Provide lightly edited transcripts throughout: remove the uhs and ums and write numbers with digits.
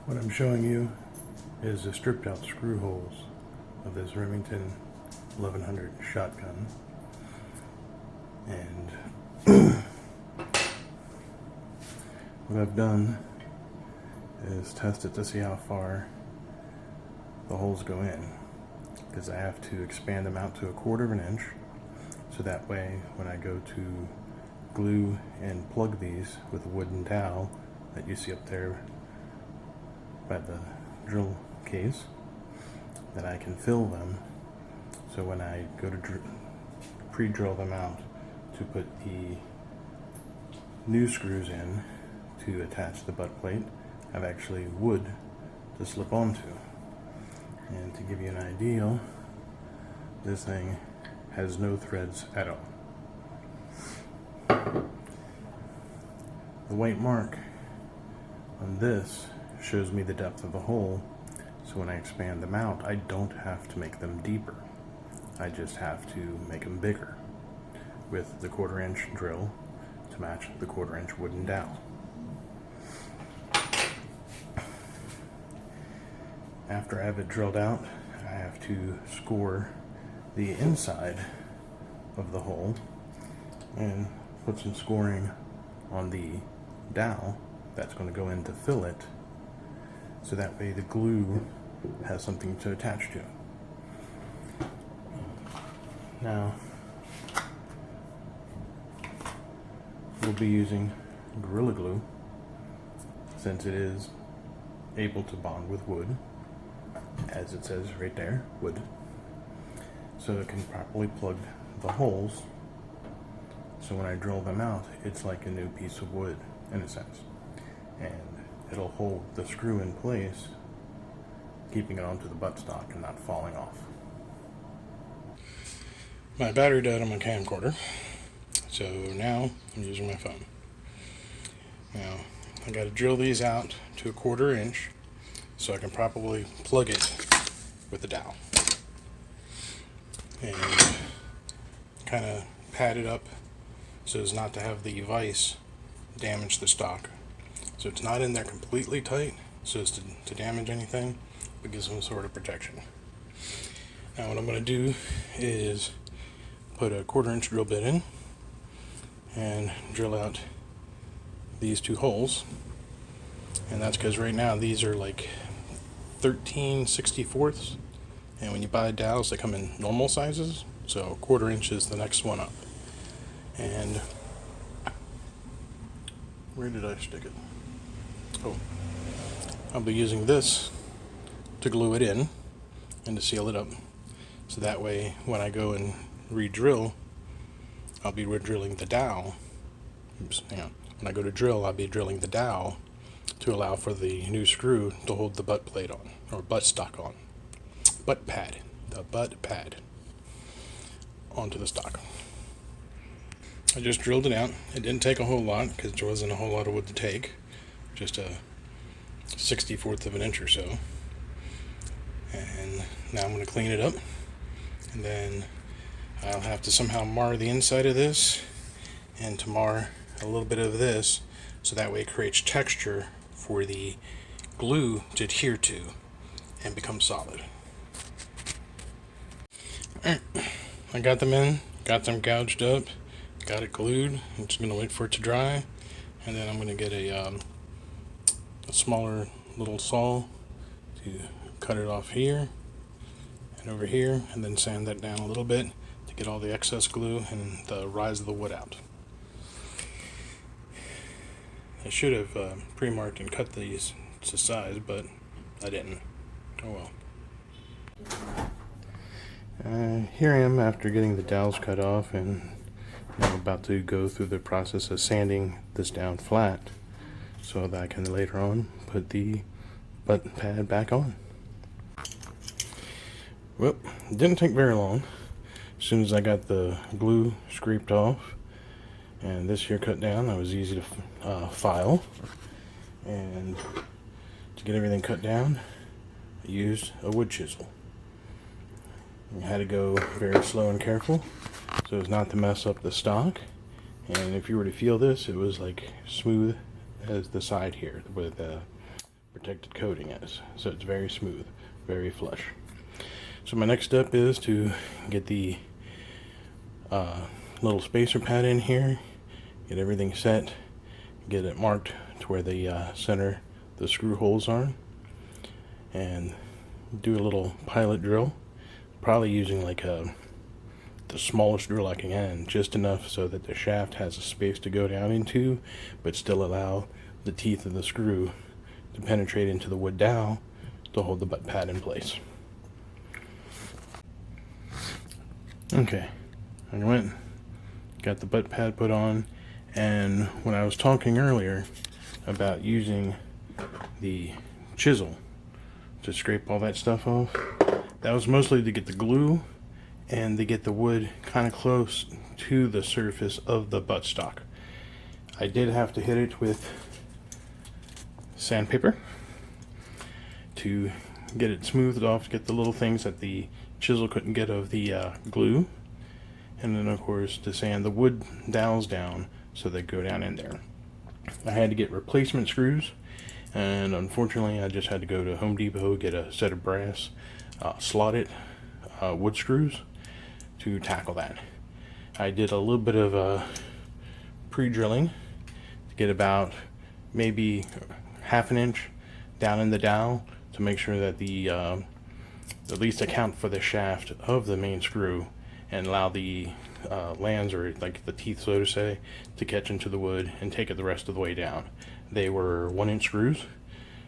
What I'm showing you is the stripped out screw holes of this Remington 1100 shotgun. And what I've done is test it to see how far the holes go in, because I have to expand them out to 1/4 of an inch, so that way when I go to glue and plug these with a wooden dowel that you see up there by the drill case, that I can fill them, so when I go to pre-drill them out to put the new screws in to attach the butt plate, I have actually wood to slip onto. And to give you an idea, this thing has no threads at all. The white mark on this shows me the depth of the hole, so when I expand them out, I don't have to make them deeper. I just have to make them bigger with the 1/4 inch drill to match the 1/4 inch wooden dowel. After I have it drilled out, I have to score the inside of the hole and put some scoring on the dowel that's going to go in to fill it, so that way the glue has something to attach to. Now, we'll be using Gorilla Glue, since it is able to bond with wood, as it says right there, wood, so it can properly plug the holes, so when I drill them out, it's like a new piece of wood in a sense, and it'll hold the screw in place, keeping it onto the buttstock and not falling off. My battery died on my camcorder, so now I'm using my phone. Now I got to drill these out to 1/4 inch so I can properly plug it with the dowel, and kind of pad it up so as not to have the vise damage the stock. So it's not in there completely tight so as to damage anything, but gives some sort of protection. Now what I'm going to do is put a 1/4 inch drill bit in and drill out these 2 holes, and that's because right now these are like 13/64, and when you buy dowels they come in normal sizes, so 1/4 inch is the next one up. And where did I stick it? Oh, I'll be using this to glue it in and to seal it up, so that way when I go and re-drill, I'll be re-drilling the dowel. Oops, hang on. When I go to drill, I'll be drilling the dowel to allow for the new screw to hold the butt plate on, or butt stock on. Butt pad. The butt pad onto the stock. I just drilled it out. It didn't take a whole lot because there wasn't a whole lot of wood to take. Just a 1/64 of an inch or so. And now I'm going to clean it up, and then I'll have to somehow mar the inside of this and to mar a little bit of this, so that way it creates texture for the glue to adhere to and become solid. Alright, I got them in, got them gouged up, got it glued. I'm just going to wait for it to dry, and then I'm going to get a smaller little saw to cut it off here and over here, and then sand that down a little bit to get all the excess glue and the rise of the wood out. I should have pre-marked and cut these to size, but I didn't. Oh well. Here I am after getting the dowels cut off, and I'm about to go through the process of sanding this down flat so that I can later on put the butt pad back on. Well, it didn't take very long. As soon as I got the glue scraped off and this here cut down, it was easy to file. And to get everything cut down, I used a wood chisel. I had to go very slow and careful so as not to mess up the stock. And if you were to feel this, it was like smooth as the side here, where the protected coating is. So it's very smooth, very flush. So my next step is to get the little spacer pad in here, get everything set, get it marked to where the center, the screw holes are, and do a little pilot drill, probably using like the smallest drill I can, just enough so that the shaft has a space to go down into, but still allow the teeth of the screw to penetrate into the wood dowel to hold the butt pad in place. Okay, I went, got the butt pad put on, and when I was talking earlier about using the chisel to scrape all that stuff off, that was mostly to get the glue and to get the wood kind of close to the surface of the buttstock. I did have to hit it with sandpaper to get it smoothed off, to get the little things that the chisel couldn't get of the glue, and then of course to sand the wood dowels down so they go down in there. I had to get replacement screws, and unfortunately I just had to go to Home Depot, get a set of brass slotted wood screws to tackle that. I did a little bit of pre-drilling to get about maybe half an inch down in the dowel to make sure that the at least account for the shaft of the main screw and allow the lands, or like the teeth so to say, to catch into the wood and take it the rest of the way down. They were 1-inch screws,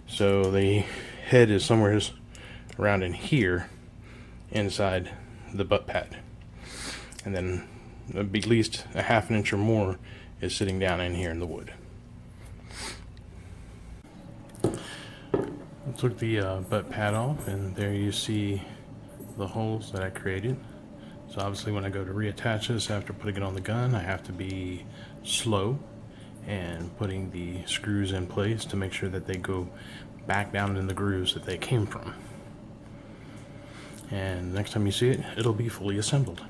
so the head is somewhere around in here inside the butt pad, and then at least a half an inch or more is sitting down in here in the wood. I took the butt pad off, and there you see the holes that I created. So obviously when I go to reattach this after putting it on the gun, I have to be slow and putting the screws in place to make sure that they go back down in the grooves that they came from. And next time you see it, it'll be fully assembled.